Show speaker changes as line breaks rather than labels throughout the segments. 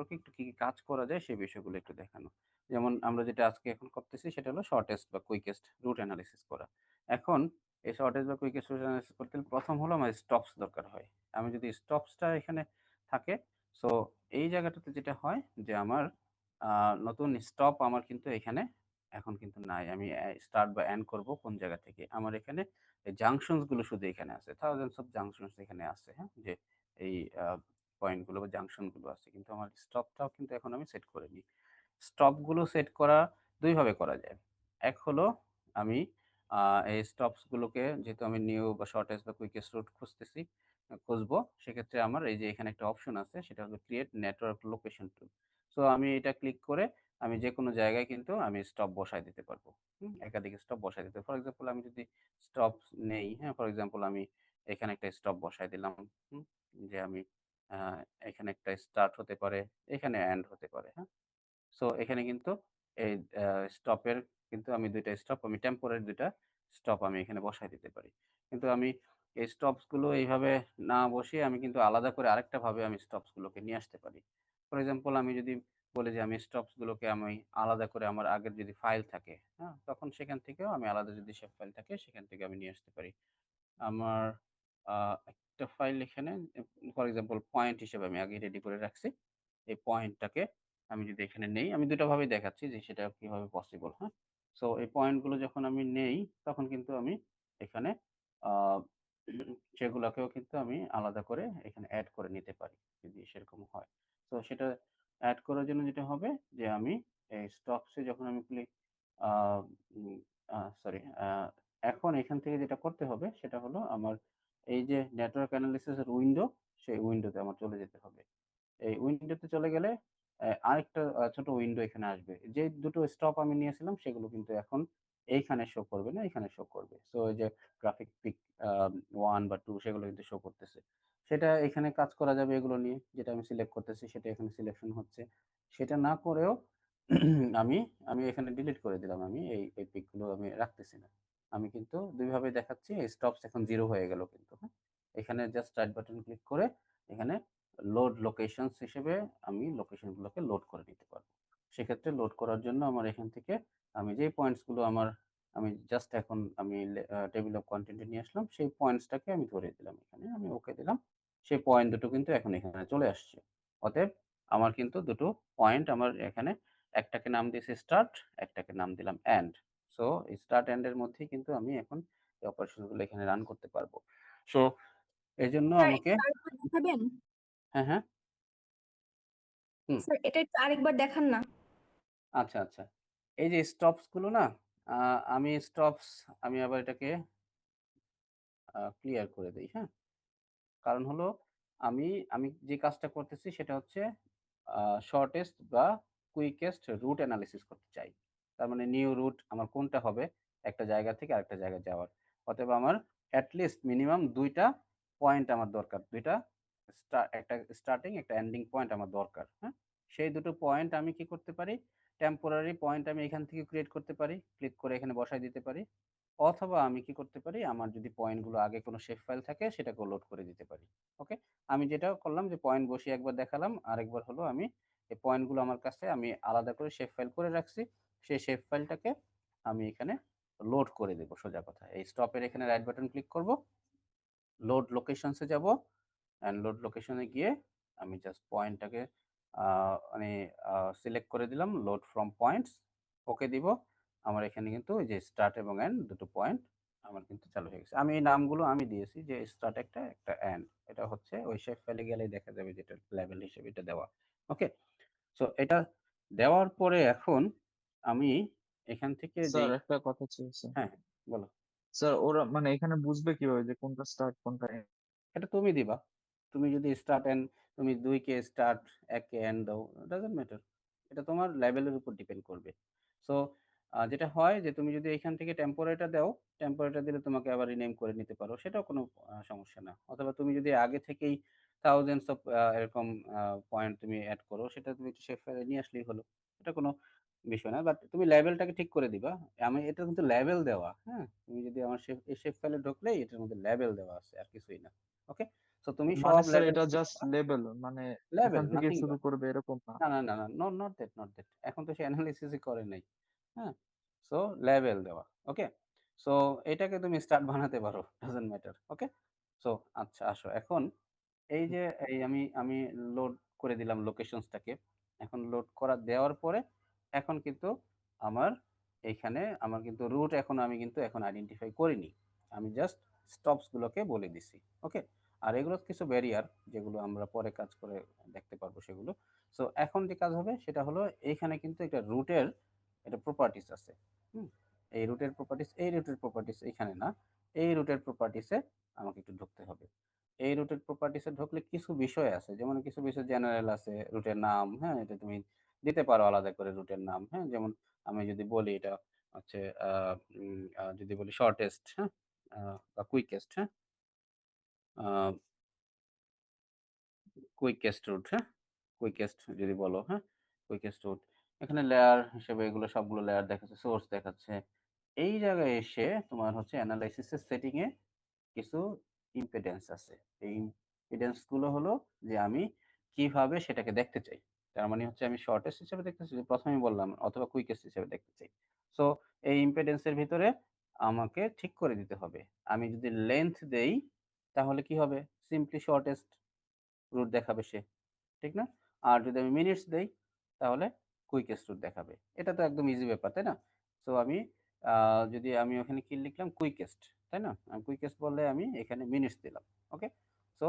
সম্পর্কে একটু কি কাজ করা যায় সেই বিষয়গুলো একটু দেখানো। যেমন আমরা যেটা আজকে এখন করতেছি সেটা হলো শর্টেস্ট বা কুইকেস্ট রুট অ্যানালিসিস করা। এখন এই শর্টেস্ট বা কুইকেস্ট রুট অ্যানালিসিস করতে হলে প্রথম হলো আমার স্টপস দরকার হয়। আমি যদি স্টপসটা এখানে থাকে, সো এই জায়গাটাতে যেটা হয় যে আমার নতুন স্টপ আমার কিন্তু এখানে এখন কিন্তু নাই। আমি স্টার্ট বা এন্ড করব কোন জায়গা থেকে? আমার এখানে এই জাংশনস গুলো শুধু এখানে আছে। থাউজেন্ডস অফ জাংশনস এখানে আছে, হ্যাঁ? যে এই পয়েন্ট গুলো বা জাংশন গুলো আছে। কিন্তু আমার স্টপটাও কিন্তু এখন আমি সেট করিনি। স্টপ গুলো সেট করা ২ ভাবে করা যায়। এক হলো আমি এই স্টপস গুলোকে যেহেতু আমি নিউ বা শর্টেস্ট বা কুইকেস্ট রুট খুঁজতেছি, খুঁজবো, সেক্ষেত্রে আমার এই যে এখানে একটা অপশন আছে সেটা হলো ক্রিয়েট নেটওয়ার্ক লোকেশন টুল। সো আমি এটা ক্লিক করে আমি যেকোনো জায়গায় কিন্তু আমি স্টপ বসায় দিতে পারবো। একাধিক স্টপ বসায় দিতে। ফর এক্সাম্পল আমি যদি স্টপ নেই, হ্যাঁ? ফর এক্সাম্পল আমি এখানে একটা স্টপ বসায় দিলাম। হুম? যে আমি আ এখানে একটা স্টার্ট হতে পারে, এখানে এন্ড হতে পারে, হ্যাঁ? সো এখানে কিন্তু এই আ স্টপের কিন্তু আমি ২ টা স্টপ আমি টেম্পোরারি ২ টা স্টপ আমি এখানে বসায় দিতে পারি। কিন্তু আমি এই স্টপস গুলো এইভাবে না বসিয়ে আমি কিন্তু আলাদা করে আরেকটা ভাবে আমি স্টপস গুলোকে নিয়ে আসতে পারি। ফর এক্সাম্পল আমি যদি বলি যে আমি স্টপস গুলোকে আমি আলাদা করে আমার আগের যদি ফাইল থাকে, হ্যাঁ? তখন সেখান থেকেও আমি আলাদা যদি সেভ ফাইল থাকে সেখান থেকে আমি নিয়ে আসতে পারি। আমার আ একটা ফাইল এখানে ফর এক্সাম্পল পয়েন্ট হিসেবে আমি আগে রেডি করে রাখছি। এই পয়েন্টটাকে আমি যদি এখানে নেই, আমি ২ টা ভাবেই দেখাচ্ছি যে সেটা কিভাবে পসিবল, হ্যাঁ? সো এই পয়েন্টগুলো যখন আমি নেই, তখন কিন্তু আমি এখানে আ সেগুলাকেও কিন্তু আমি আলাদা করে এখানে এড করে নিতে পারি, যদি সেরকম হয়। তো সেটা এড করার জন্য যেটা হবে যে আমি এই স্টকস এ যখন আমি ক্লিক আ উম আ সরি এখন এখান থেকে যেটা করতে হবে সেটা হলো আমার এই যে নেটওয়ার্ক অ্যানালিসিস এর উইন্ডো, সেই উইন্ডোতে আমার চলে যেতে হবে। এই উইন্ডোতে চলে গেলে আরেকটা ছোট উইন্ডো এখানে আসবে। যে দুটো স্টপ আমি নিয়েছিলাম সেগুলো কিন্তু এখন এইখানে শো করবে না, এখানে শো করবে। সো এই যে গ্রাফিক পিক আ 1 বা 2 সেগুলো কিন্তু শো করতেছে। সেটা এখানে কাজ করা যাবে এগুলো নিয়ে। যেটা আমি সিলেক্ট করতেছি সেটা এখানে সিলেকশন হচ্ছে। সেটা না করেও আমি আমি এখানে ডিলিট করে দিলাম আমি এই পিকগুলো আমি রাখতেছি না। আমি কিন্তু ২ ভাবে দেখাচ্ছি। স্টপস এখন 0 হয়ে গেল কিন্তু, হ্যাঁ? এখানে জাস্ট রাইট বাটন ক্লিক করে এখানে লোড লোকেশনস হিসেবে আমি লোকেশন গুলোকে লোড করে নিতে পারবো। সেক্ষেত্রে লোড করার জন্য আমার এখান থেকে আমি যেই পয়েন্টস গুলো আমি জাস্ট এখন আমি টেবিল অফ কনটেন্ট এ নিয়ে আসলাম, সেই পয়েন্টসটাকে আমি ধরিয়ে দিলাম এখানে। আমি ওকে দিলাম। সেই পয়েন্ট দুটো কিন্তু এখন এখানে চলে আসছে। অতএব আমার কিন্তু দুটো পয়েন্ট আমার এখানে একটাকে নাম দিয়েছি স্টার্ট, একটাকে নাম দিলাম এন্ড। সো স্টার্ট এন্ড এর মধ্যেই কিন্তু আমি এখন এই অপারেশন গুলো এখানে রান করতে পারবো। সো এজন্য
স্যার
আমাকে
একটু আরেকবার দেখাবেন?
হ্যাঁ, হ্যাঁ। হুম।
স্যার এটা একটু আরেকবার দেখান না।
আচ্ছা, আচ্ছা। এই যে স্টপস গুলো না, আ আমি স্টপস আমি আবার এটাকে ক্লিয়ার করে দেই, হ্যাঁ? কারণ হলো আমি আমি যে কাজটা করতেছি সেটা হচ্ছে আ শর্টেস্ট বা কুইকেস্ট রুট এনালাইসিস করতে চাই। তার মানে নিউ রুট আমার কোনটা হবে একটা জায়গা থেকে আরেকটা জায়গায় যাওয়ার। অতএব আমার এট লিস্ট মিনিমাম ২ টা পয়েন্ট আমার দরকার। ২ টা একটা স্টার্টিং একটা এন্ডিং পয়েন্ট আমার দরকার, হ্যাঁ? সেই দুটো পয়েন্ট আমি কি করতে পারি? টেম্পোরারি পয়েন্ট আমি এখান থেকে ক্রিয়েট করতে পারি। ক্লিক করে এখানে বসায় দিতে পারি। অথবা আমি কি করতে পারি? আমার যদি পয়েন্টগুলো আগে কোনো শেপ ফাইল থাকে সেটাকেও লোড করে দিতে পারি। ওকে? আমি যেটা করলাম যে পয়েন্ট বসিয়ে একবার দেখালাম। আরেকবার হলো আমি এই পয়েন্টগুলো আমার কাছে আমি আলাদা করে শেপ ফাইল করে রাখছি। সেই শেপ ফাইলটাকে আমি এখানে লোড করে দেব সোজা কথা। এই স্টপ এর এখানে রাইট বাটন ক্লিক করব। লোড লোকেশনস এ যাব। অ্যান্ড লোড লোকেশন এ গিয়ে আমি জাস্ট পয়েন্টটাকে আ মানে সিলেক্ট করে দিলাম লোড ফ্রম পয়েন্টস। ওকে দিব। আমার এখানে কিন্তু ওই যে স্টার্ট এবং এন্ড দুটো পয়েন্ট আমার কিন্তু চালু হয়ে গেছে। আমি এই নামগুলো আমি দিয়েছি যে স্টার্ট একটা, একটা এন্ড। এটা হচ্ছে ওই শেপ ফাইলে গেলেই দেখা যাবে যে এটা লেভেল হিসেবে এটা দেওয়া। ওকে? সো এটা দেওয়ার পরে এখন আমি এখান থেকে
স্যার
যেই
একটা কথা ছিল স্যার।
হ্যাঁ, বলো।
স্যার ওরা মানে এখানে বুঝবে কিভাবে যে কোনটা স্টার্ট কোনটা end?
এটা তুমি দিবা। তুমি যদি স্টার্ট এন্ড তুমি ২ কে স্টার্ট, ১ কে এন্ড দাও, ডাজন্ট ম্যাটার। এটা তোমার লেভেলের উপর ডিপেন্ড করবে। সো যেটা হয় যে তুমি যদি এখান থেকে টেম্পোরারিটা দাও, টেম্পোরারিটা দিলে তোমাকে আবার রিনেম করে নিতে পারো। সেটাও কোনো সমস্যা না। অথবা তুমি যদি আগে থেকেই থাউজেন্ডস অফ এরকম আ পয়েন্ট তুমি এড করো, সেটা তুমি একটু শেপ ফাইলে নিয়ে আসলেই হলো। এটা কোনো বিষয় না। বাট তুমি লেভেলটাকে ঠিক করে দিবা। আমি এটা কিন্তু লেভেল দেওয়া, হ্যাঁ? তুমি যদি আমার এই শেপ ফাইলে ঢুকলেই এটার মধ্যে লেভেল দেওয়া আছে, আর কিছুই না। ওকে? সো তুমি
মানে
সব
স্যার
লেভেল
এটা জাস্ট লেভেল, মানে
লেভেল
এখান থেকে
নাথিং।
শুরু করবে এরকম না।
না, নট দ্যাট, নট দ্যাট। এখন তো সে এনালাইসিসই করে নাই। হ্যাঁ? সো লেভেল দেওয়া। ওকে? সো এটাকে তুমি স্টার্ট বানাতে পারো। Doesn't matter. ওকে? সো আচ্ছা আসো। এখন এই যে আমি লোড করে দিলাম লোকেশনসটাকে। এখন লোড করা দেওয়ার পরে এখন কিন্তু আমার এইখানে আমার কিন্তু রুট আমি কিন্তু এখন আইডেন্টিফাই করিনি। আমি জাস্ট স্টপস গুলোকে বলে দিছি। ওকে? আর এগুলো কিছু ব্যারিয়ার যেগুলো আমরা পরে কাজ করে দেখতে পারবো সেগুলো। সো এখন যে কাজ হবে সেটা হলো এইখানে কিন্তু একটা রুটের একটা প্রপার্টিস আছে। হুম? এই রুটের প্রপার্টিস এইখানে না। এই রুটের প্রপার্টিসে আমাকে একটু ঢুকতে হবে। এই রুটের প্রপার্টিসে ঢুকলে কিছু বিষয় আছে। যেমন কিছু বিষয় জেনারেল আছে, রুটের নাম, হ্যাঁ? এটা তুমি দিতে পারো আলাদা করে রুটের নাম, হ্যাঁ? যেমন আমি যদি বলি এটা হচ্ছে আ উম আ যদি বলি শর্টেস্ট, হ্যাঁ? আ বা কুইকেস্ট, হ্যাঁ? আ কুইকেস্ট রুট, হ্যাঁ? কুইকেস্ট যদি বলো, হ্যাঁ? Quickest root. এখানে লেয়ার হিসেবে এগুলো সবগুলো লেয়ার দেখাচ্ছে, সোর্স দেখাচ্ছে। এই জায়গায় এসে তোমার হচ্ছে এনালাইসিস এর সেটিং এ কিছু ইম্পিডেন্স আছে। এই ইম্পিডেন্স গুলো হলো যে আমি কিভাবে সেটাকে দেখতে চাই। তার মানে হচ্ছে আমি শর্টেস্ট হিসেবে দেখতে চাই, প্রথমেই বললাম, অথবা কুইকেস্ট হিসেবে দেখতে চাই। সো এই ইম্পিডেন্স এর ভিতরে আমাকে ঠিক করে দিতে হবে। আমি যদি লেংথ দেই তাহলে কি হবে? সিম্পলি শর্টেস্ট রুট দেখাবে সে। ঠিক না? আর যদি আমি মিনিটস দেই তাহলে কুইকেস্ট রুট দেখাবে। এটা তো একদম ইজি ব্যাপার, তাই না? সো আমি আ যদি আমি ওখানে কি লিখলাম? কুইকেস্ট, তাই না? কুইকেস্ট বললে আমি এখানে মিনিটস দিলাম। ওকে? সো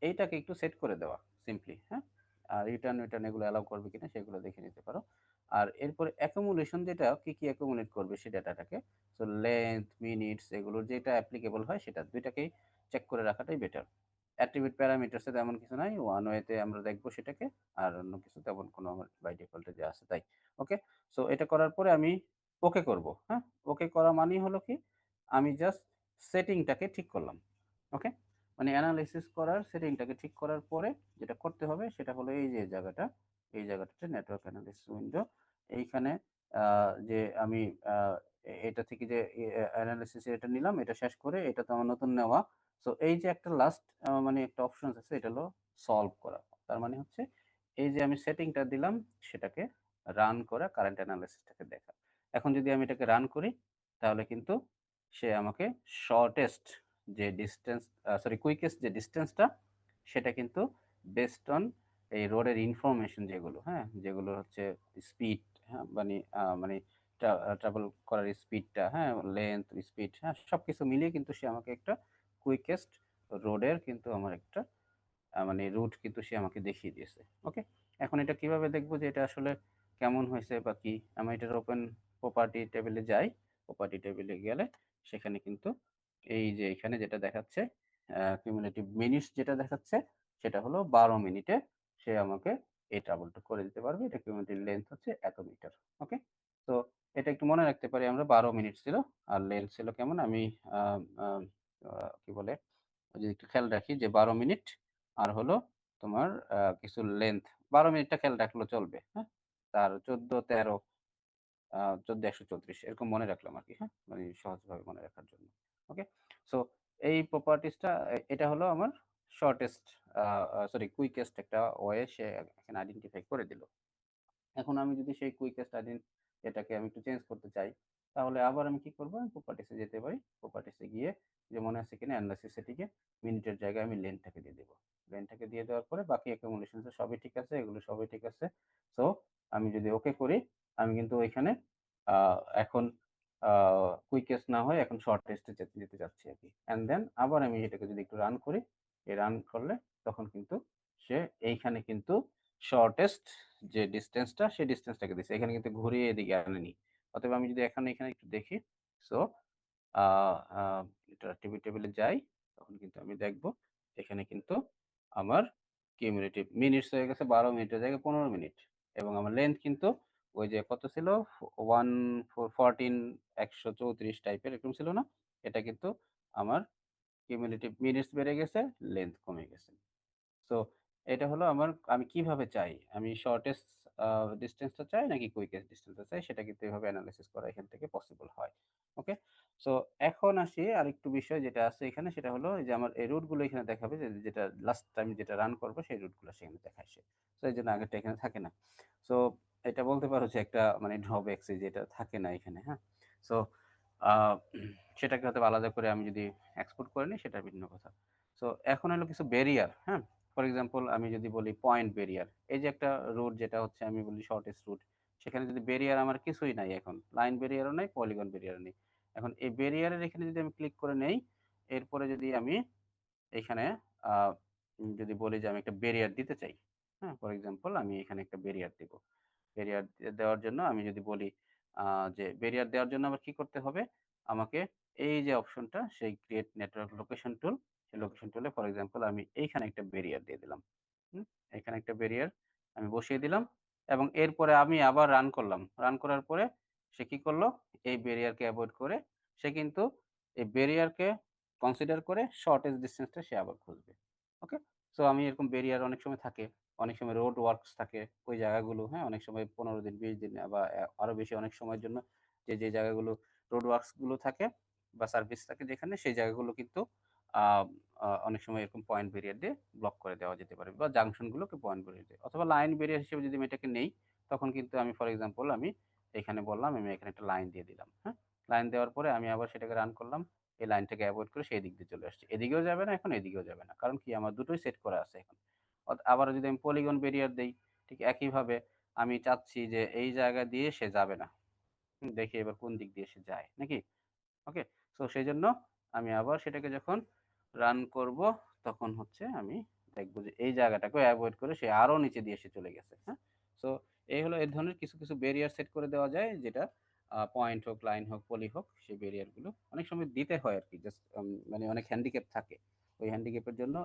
এইটাকে একটু সেট করে দেওয়া সিম্পলি, হ্যাঁ? আর রিটার্ন এগুলো অ্যালাউ করবে কিনা সেগুলো দেখে নিতে পারো। আর এরপরে অ্যাকুমুলেশন যেটা কি অ্যাকুমুলেট করবে সেই ডাটাটাকে। সো লেংথ, মিনিটস এগুলোর যেটা অ্যাপ্লিকেবল হয় সেটা ২ টাকেই চেক করে রাখাটাই বেটার। অ্যাট্রিবিউট প্যারামিটারস এ তেমন কিছু নাই। ওয়ান ওয়েতে আমরা দেখব সেটাকে। আর অন্য কিছু তেমন কোনো আমার বাই ডিফল্ট এ যা আছে তাই। ওকে? সো এটা করার পরে আমি ওকে করব। হ্যাঁ? ওকে করা মানেই হলো কি? আমি জাস্ট সেটিংটাকে ঠিক করলাম। ওকে? মানে এনালাইসিস করার সেটিংটাকে ঠিক করার পরে যেটা করতে হবে সেটা হলো এই যে জায়গাটা, এই জায়গাটাতে নেটওয়ার্ক এনালাইসিস উইন্ডো। এইখানে আ যে আমি আ এটা থেকে যে এনালাইসিস এটা নিলাম, এটা শেষ করে এটা তো আমার নতুন নেওয়া। সো এই যে একটা লাস্ট মানে একটা অপশনস আছে এটা হলো সলভ করা। তার মানে হচ্ছে এই যে আমি সেটিংটা দিলাম সেটাকে রান করা, কারেন্ট এনালাইসিসটাকে দেখা। এখন যদি আমি এটাকে রান করি তাহলে কিন্তু সে আমাকে শর্টেস্ট যে ডিসট্যান্স কুইকেস্ট যে ডিসট্যান্সটা সেটা কিন্তু বেসড অন এই রোডের ইনফরমেশন যেগুলো, হ্যাঁ? যেগুলো হচ্ছে স্পিড, হ্যাঁ? মানে ট্রাভেল করার স্পিডটা, হ্যাঁ? লেংথ, স্পিড, হ্যাঁ? সবকিছু মিলিয়ে কিন্তু সে আমাকে একটা কুইকেস্ট রোডের কিন্তু আমার একটা মানে রুট কিন্তু সে আমাকে দেখিয়ে দিয়েছে। ওকে? এখন এটা কিভাবে দেখব যে এটা আসলে কেমন হয়েছে বা কি? আমি এটার ওপেন প্রপার্টি টেবিলে যাই। প্রপার্টি টেবিলে গেলে সেখানে কিন্তু এই যে এখানে যেটা দেখাচ্ছে কিউমুলেটিভ মিনিটস যেটা দেখাচ্ছে সেটা হলো ১২ মিনিটে সে আমাকে এই ট্রাভেলটা করে দিতে পারবে। এটা কিউমুলেটিভ লেংথ হচ্ছে এত মিটার। ওকে? তো এটা একটু মনে রাখতে পারি আমরা ১২ মিনিট ছিল। আর লেংথ ছিল কেমন? আমি আ আ আ কি বলে? যদি একটু খেয়াল রাখি যে ১২ মিনিট আর হলো তোমার কিছু লেংথ ১২ মিনিটটা খেয়াল রাখলেও চলবে। হ্যাঁ? তার ১৪, ১৩ ১৪, ১৩৪ এরকম মনে রাখলাম আরকি। হ্যাঁ? মানে সহজভাবে মনে রাখার জন্য। ওকে? সো এই প্রপার্টিসটা এটা হলো আমার শর্টেস্ট আ আ সরি কুইকেস্ট একটা ওয়ে সে এখানে আইডেন্টিফাই করে দিল। এখন আমি যদি সেই কুইকেস্ট এটাকে আমি একটু চেঞ্জ করতে চাই, তাহলে আবার আমি কি করব? প্রপার্টিস এ যেতে পারি। প্রপার্টিস এ গিয়ে যে মনে আছে কিনা এনালাইসিস সেটিংয়ে মিনিটের জায়গায় আমি লেনটাকে দিয়ে দেব। লেনটাকে দিয়ে দেওয়ার পরে বাকি accumulations এ সবই ঠিক আছে, এগুলো সবই ঠিক আছে। সো আমি যদি ওকে করি, আমি কিন্তু ওইখানে আ এখন আ কুইকেস্ট না হয়ে এখন শর্টেস্ট এ যেতে চাচ্ছি আরকি। অ্যান্ড দেন আবার আমি এটাকে যদি একটু রান করি, রান করলে তখন কিন্তু সে এইখানে কিন্তু শর্টেস্ট যে ডিসট্যান্সটা সেই ডিসট্যান্সটাকে দিছে। এখানে কিন্তু ঘুরিয়ে এদিকে আনেনি। অতএব আমি যদি এখন এখানে একটু দেখি, সো আ আ এটা টেবিলে যাই, তখন কিন্তু আমি দেখব এখানে কিন্তু আমার কিউমুলেটিভ মিনিটস হয়ে গেছে ১২ মিনিটের জায়গায় ১৫ মিনিট। এবং আমার লেংথ কিন্তু ওই যে কত ছিল? 14 ১34 টাইপের এরকম ছিল না? এটা কিন্তু আমার কিউমুলেটিভ মিনিটস বেড়ে গেছে, লেংথ কমে গেছে। সো এটা হলো আমি কিভাবে চাই? আমি শর্টেস্ট আ ডিসট্যান্সটা চাই নাকি কুইকেস্ট ডিসট্যান্সটা চাই সেটা কিন্তু এভাবে এনালাইসিস করা এখান থেকে পসিবল হয়। ওকে? সো এখন আসি আরেকটু বিষয় যেটা আছে এখানে সেটা হলো এই যে আমার এই রুট গুলো এখানে দেখাবে যে যেটা লাস্ট টাইম যেটা রান করব সেই রুট গুলো সেখানে দেখায় সে। সো এইজন্য আগেরটা এখানে থাকে না। সো এটা বলতে পারো যে একটা মানে ড্রব্যাকস যে এটা থাকে না এখানে, হ্যাঁ? সো আ সেটাকে হয়তোবা আলাদা করে আমি যদি এক্সপোর্ট করে নিই সেটা ভিন্ন কথা। সো এখন হলো কিছু ব্যারিয়ার, হ্যাঁ? ফর এক্সাম্পল আমি যদি বলি পয়েন্ট ব্যারিয়ার। এই যে একটা রুট যেটা হচ্ছে আমি বলি শর্টেস্ট রুট। সেখানে যদি ব্যারিয়ার আমার কিছুই নাই এখন। লাইন ব্যারিয়ারও নাই, পলিগন ব্যারিয়ারও নেই। এখন এই ব্যারিয়ারের এখানে যদি আমি ক্লিক করে নেই, এরপরে যদি আমি এইখানে আ যদি বলি যে আমি একটা ব্যারিয়ার দিতে চাই, হ্যাঁ? ফর এক্সাম্পল আমি এখানে একটা ব্যারিয়ার দিব। ব্যারিয়ার দেওয়ার জন্য আমি যদি বলি আ যে ব্যারিয়ার দেওয়ার জন্য আমার কি করতে হবে? আমাকে এই যে অপশনটা সেই ক্রিয়েট নেটওয়ার্ক লোকেশন টুল, সেই লোকেশন টুলে ফর এক্সাম্পল আমি এইখানে একটা ব্যারিয়ার দিয়ে দিলাম। হুম? এখানে একটা ব্যারিয়ার আমি বসিয়ে দিলাম এবং এরপরে আমি আবার রান করলাম। রান করার পরে সে কি করলো? এই ব্যারিয়ারকে এভয়েড করে সে কিন্তু এই ব্যারিয়ারকে কনসিডার করে শর্টেস্ট ডিসট্যান্স টা সে আবার খুঁজবে। ওকে? সো আমি এরকম ব্যারিয়ার অনেক সময় থাকে। অনেক সময় রোড ওয়ার্কস থাকে। ওই জায়গাগুলো, হ্যাঁ? অনেক সময় ১৫ দিন, ২০ দিন বা আরো বেশি অনেক সময়ের জন্য যে জায়গাগুলো রোড ওয়ার্কস গুলো থাকে বা সার্ভিস থাকে যেখানে সেই জায়গাগুলো কিন্তু আ অনেক সময় এরকম পয়েন্ট ব্যারিয়ার দিয়ে ব্লক করে দেওয়া যেতে পারে বা জাংশন গুলোকে পয়েন্ট ব্যারিয়ার দিয়ে অথবা লাইন ব্যারিয়ার হিসেবে যদি আমি এটাকে নেই, তখন কিন্তু আমি ফর এক্সাম্পল আমি এখানে বললাম আমি এখানে একটা লাইন দিয়ে দিলাম। হ্যাঁ? লাইন দেওয়ার পরে আমি আবার সেটাকে রান করলাম। এই লাইনটাকে এভয়েড করে সেই দিক দিয়ে চলে আসছি। এদিকেও যাবে না এখন, এদিকেও যাবে না। কারণ কি আমার দুটোই সেট করা আছে এখন। আবারও যদি আমি পলিগন ব্যারিয়ার দেই, ঠিক একইভাবে আমি চাচ্ছি যে এই জায়গা দিয়ে সে যাবে না। দেখি এবার কোন দিক দিয়ে সে যায়, নাকি? ওকে? সো সেজন্য আমি আবার সেটাকে যখন রান করব, তখন হচ্ছে আমি দেখব যে এই জায়গাটাকেও এভয়েড করে সে আরো নিচে দিয়ে এসে চলে গেছে। হ্যাঁ? সো এই হলো এই ধরনের কিছু ব্যারিয়ার সেট করে দেওয়া যায় যেটা পয়েন্ট হোক, লাইন হোক, পলি হোক সেই ব্যারিয়ার গুলো অনেক সময় দিতে হয় আরকি। জাস্ট মানে অনেক হ্যান্ডিক্যাপ থাকে। ওই হ্যান্ডিক্যাপের জন্য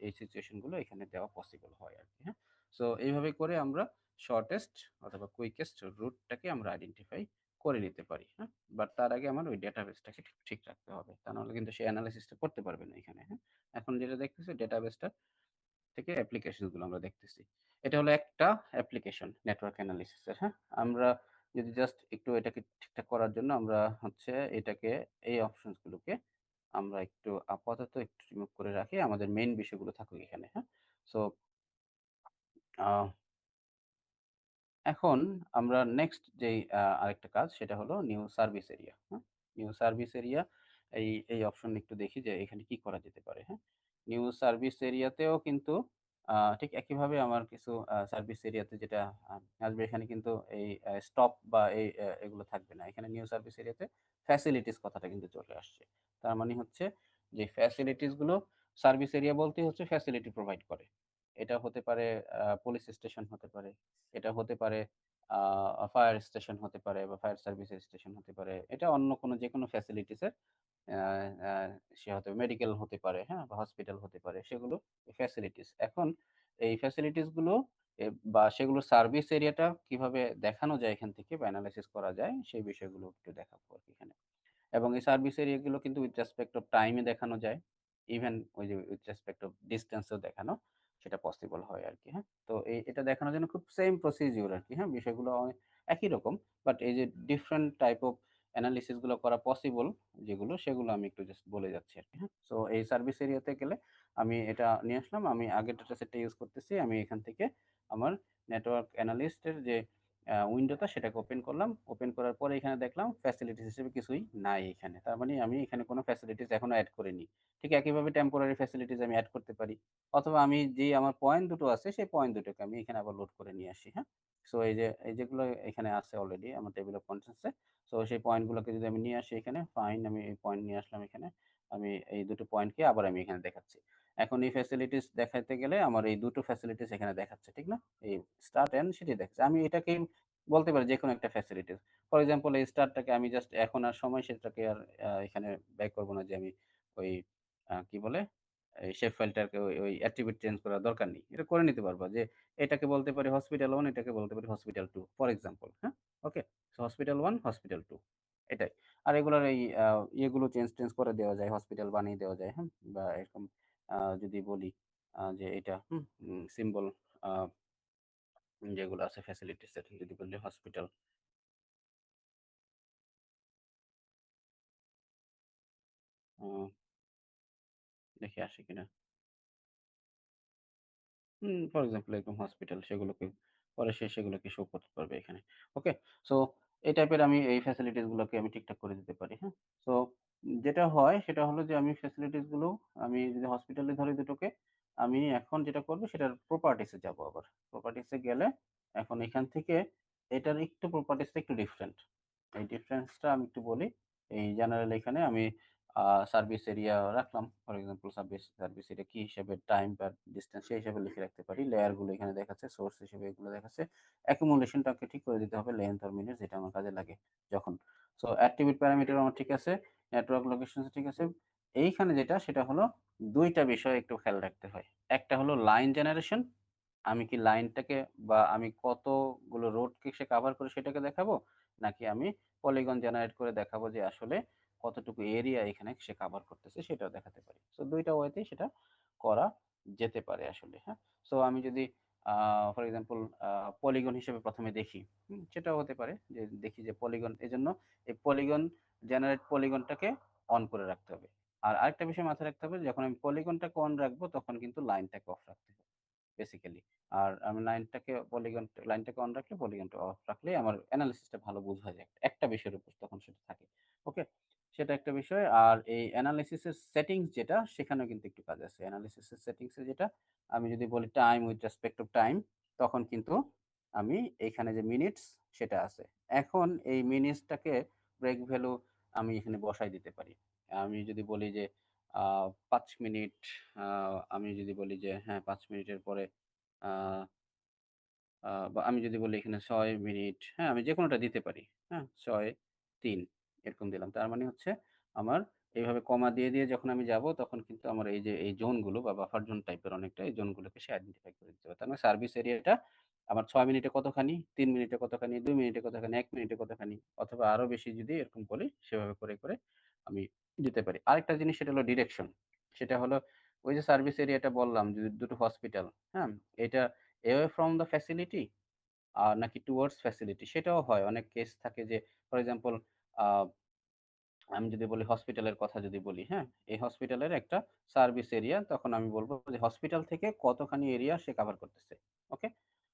এই সিচুয়েশন গুলো এখানে দেওয়া পসিবল হয় আরকি। হ্যাঁ? সো এইভাবে করে আমরা শর্টেস্ট অথবা কুইকেস্ট রুটটাকে আমরা আইডেন্টিফাই করে নিতে পারি। হ্যাঁ? বাট তার আগে আমার ওই ডেটাবেসটাকে ঠিক ঠিক রাখতে হবে। তা নাহলে কিন্তু সে এনালাইসিসটা করতে পারবে না এখানে। হ্যাঁ? এখন যেটা দেখতেছি ডেটাবেসটা থেকে অ্যাপ্লিকেশন গুলো আমরা দেখতেছি। এটা হলো একটা অ্যাপ্লিকেশন নেটওয়ার্ক এনালাইসিস এর। হ্যাঁ? আমরা যদি জাস্ট একটু এটাকে ঠিকঠাক করার জন্য আমরা হচ্ছে এটাকে এই অপশনস গুলোকে আমরা একটু আপাতত একটু রিমুভ করে রাখি। আমাদের মেইন বিষয়গুলো থাকুক এখানে। হ্যাঁ? সো আ এখন আমরা নেক্সট যেই আরেকটা কাজ সেটা হলো নিউ সার্ভিস এরিয়া। হ্যাঁ? নিউ সার্ভিস এরিয়া এই অপশন একটু দেখি যে এখানে কি করা যেতে পারে। হ্যাঁ? নিউ সার্ভিস এরিয়াতেও কিন্তু ঠিক একইভাবে আমার কিছু সার্ভিস এরিয়াতে যেটা আ আসবে এখানে কিন্তু এই স্টপ বা এগুলো থাকবে না। এখানে নিউ সার্ভিস এরিয়াতে ফ্যাসিলিটিস কথাটা কিন্তু চলে আসছে। তার মানে হচ্ছে যে ফ্যাসিলিটিস গুলো সার্ভিস এরিয়া বলতেই হচ্ছে ফ্যাসিলিটি প্রোভাইড করে। এটা হতে পারে পুলিশ স্টেশন হতে পারে। এটা হতে পারে ফায়ার স্টেশন হতে পারে বা ফায়ার সার্ভিসের স্টেশন হতে পারে। এটা অন্য কোনো যেকোনো ফ্যাসিলিটিস এর আ আ সে হয়তো মেডিকেল হতে পারে, হ্যাঁ? বা হসপিটাল হতে পারে। সেগুলো ফ্যাসিলিটিস। এখন এই ফ্যাসিলিটিস গুলো বা সেগুলোর সার্ভিস এরিয়াটা কিভাবে দেখানো যায় এখান থেকে বা এনালাইসিস করা যায় সেই বিষয়গুলো একটু দেখাবো আরকি এখানে। এবং এই সার্ভিস এরিয়া গুলো কিন্তু উইথ রেসপেক্ট অফ টাইম এ দেখানো যায়। ইভেন ওই যে উইথ রেসপেক্ট অফ ডিসট্যান্স এও দেখানো সেটা পসিবল হয় আরকি, হ্যাঁ? তো এটা দেখানোর জন্য খুব সেম প্রসিডিউর আরকি, হ্যাঁ? বিষয়গুলো একই রকম। বাট এই যে ডিফারেন্ট টাইপ অফ এনালিসিস গুলো করা পসিবল যেগুলো সেগুলো আমি একটু জাস্ট বলে যাচ্ছি আরকি, হ্যাঁ? সো এই সার্ভিস এরিয়াতে গেলে আমি এটা নিয়ে আসলাম। আমি আগের ডাটা সেটটা ইউজ করতেছি। আমি এখান থেকে আমার নেটওয়ার্ক অ্যানালিস্ট এর যে উইন্ডোটা সেটাকে ওপেন করলাম। ওপেন করার পরে এখানে দেখলাম ফ্যাসিলিটিস হিসেবে কিছুই নাই এখানে। তার মানে আমি এখানে কোনো ফ্যাসিলিটিস এখনো এড করিনি। ঠিক একইভাবে টেম্পোরারি ফ্যাসিলিটিস আমি এড করতে পারি। অথবা আমি যেই আমার পয়েন্ট দুটো আছে সেই পয়েন্ট দুটোকে আমি এখানে আবার লোড করে নিয়ে আসি, হ্যাঁ? সো এই যেগুলো এখানে আছে অলরেডি আমার table of contents A. So সেই পয়েন্ট গুলোকে যদি আমি নিয়ে আসি এখানে, ফাইন আমি এই পয়েন্ট নিয়ে আসলাম এখানে। আমি এই দুটো পয়েন্টকে আবার আমি এখানে দেখাচ্ছি। এখন এই ফ্যাসিলিটিস দেখাইতে গেলে আমার এই দুটো ফ্যাসিলিটিস এখানে দেখাচ্ছে, ঠিক না? এই স্টার্ট এন্ড সেটাই দেখাচ্ছে। আমি এটাকেই বলতে পারি যেকোনো একটা ফ্যাসিলিটিস। ফর এক্সাম্পল এই স্টারটাকে আমি জাস্ট এখন আর সময় সেটাকে আর এখানে ব্যয় করব না যে আমি ওই কি বলে? এই শেপ ফাইলটাকে ওই অ্যাট্রিবিউট চেঞ্জ করার দরকার নেই। এটা করে নিতে পারবা যে এটাকে বলতে পারি হসপিটাল 1 এটাকে বলতে পারি হসপিটাল 2 ফর এক্সাম্পল, হ্যাঁ? ওকে? সো হসপিটাল 1 হসপিটাল 2 এটাই। আর এগুলার এই ইয়েগুলো চেঞ্জ টেঞ্জ করে দেওয়া যায়, হসপিটাল বানিয়ে দেওয়া যায়, হ্যাঁ? বা এরকম যদি বলি যে এটা সিম্বল যেগুলো আছে ফ্যাসিলিটিস এর যদি বলি হসপিটাল দেখি আসে কিনা। ফর এক্সাম্পল এরকম হসপিটাল সেগুলোকে পরে সে সেগুলোকে শো করতে পারবে এখানে। ওকে? সো এই টাইপের আমি এই ফ্যাসিলিটিস গুলোকে আমি ঠিকঠাক করে দিতে পারি, হ্যাঁ? সো যেটা হয় সেটা হলো যে আমি ফ্যাসিলিটিস গুলো আমি যদি হসপিটালে ধরি দুটোকে, আমি এখন যেটা করব সেটার প্রপার্টিস এ যাবো আবার। প্রপার্টিস এ গেলে এখন এখান থেকে এটার একটু প্রপার্টিস টা একটু ডিফারেন্ট। এই ডিফারেন্সটা আমি একটু বলি। এই জেনারেল এখানে আমি আ সার্ভিস এরিয়া রাখলাম। ফর এক্সাম্পল সার্ভিস এরিয়া কি হিসাবে টাইম পার ডিসট্যান্স সেই হিসাবে লিখে রাখতে পারি। লেয়ার গুলো এখানে দেখাচ্ছে, সোর্স হিসেবে এগুলো দেখাচ্ছে। অ্যাকুমুলেশন টাকে ঠিক করে দিতে হবে লেংথ অর মিনিট যেটা আমার কাজে লাগে যখন। সো অ্যাট্রিবিউট প্যারামিটার আমার ঠিক আছে, নেটওয়ার্ক লোকেশনস ঠিক আছে। এইখানে যেটা সেটা হলো ২ টা বিষয় একটু খেয়াল রাখতে হয়। একটা হলো লাইন জেনারেশন, আমি কি লাইনটাকে বা আমি কতগুলো রোডকে সে কভার করে সেটাকে দেখাবো? নাকি আমি পলিগন জেনারেট করে দেখাবো যে আসলে কতটুকু এরিয়া এখানে সে কভার করতেছে সেটাও দেখাতে পারি। সো ২ টা ওয়েতেই সেটা করা যেতে পারে আসলে, হ্যাঁ? সো আমি যদি আ ফর এক্সাম্পল পলিগন হিসেবে ১ম এ দেখি, সেটাও হতে পারে যে দেখি যে পলিগন এজন্য এই পলিগন জেনারেট পলিগনটাকে অন করে রাখতে হবে। আর আরেকটা বিষয় মাথায় রাখতে হবে যখন আমি পলিগনটাকে অন রাখবো তখন কিন্তু লাইনটাকে অফ রাখতে হবে বেসিক্যালি। আর আমি লাইনটাকে অন রাখলে পলিগনটা অফ রাখলেই আমার এনালাইসিসটা ভালো বোঝা যায়। একটা বিষয়ের উপর তখন সেটা থাকে। ওকে? সেটা একটা বিষয়। আর এই এনালাইসিস এর সেটিংস যেটা সেখানেও কিন্তু একটু কাজ আছে। এনালাইসিস এর সেটিংস এ যেটা আমি যদি বলি time with respect to time তখন কিন্তু আমি এখানে যে মিনিটস সেটা আছে। এখন এই মিনিটসটাকে ব্রেক ভ্যালু আমি এখানে বসায় দিতে পারি। আমি যদি বলি যে আ ৫ মিনিট আ আমি যদি বলি যে হ্যাঁ ৫ মিনিটের পরে আ বা আমি যদি বলি এখানে ৬ মিনিট, হ্যাঁ? আমি যেকোনোটা দিতে পারি। হ্যাঁ? ৬, ৩ এরকম দিলাম। তার মানে হচ্ছে আমার এইভাবে কমা দিয়ে যখন আমি যাব তখন কিন্তু আমার এই যে এই জোনগুলো বা বাফার জোন টাইপের অনেকটা এই জোনগুলোকে সে আইডেন্টিফাই করে দিতে পারে। তার মানে সার্ভিস এরিয়াটা আমার ৬ মিনিটে কতখানি, ৩ মিনিটে কতখানি, ২ মিনিটে কতখানি, ১ মিনিটে কতখানি অথবা আরো বেশি যদি এরকম বলি সেভাবে করে আমি দিতে পারি। আরেকটা জিনিস সেটা হলো ডিরেকশন। সেটা হলো ওই যে সার্ভিস এরিয়াটা বললাম যে দুটো হসপিটাল, হ্যাঁ? এটা away from the facility নাকি towards facility সেটাও হয়। অনেক কেস থাকে যে ফর এক্সাম্পল আ আমি যদি বলি হসপিটালের কথা যদি বলি, হ্যাঁ? এই হসপিটালের একটা সার্ভিস এরিয়া তখন আমি বলব যে হসপিটাল থেকে কতখানি এরিয়া সে কভার করতেছে। ওকে?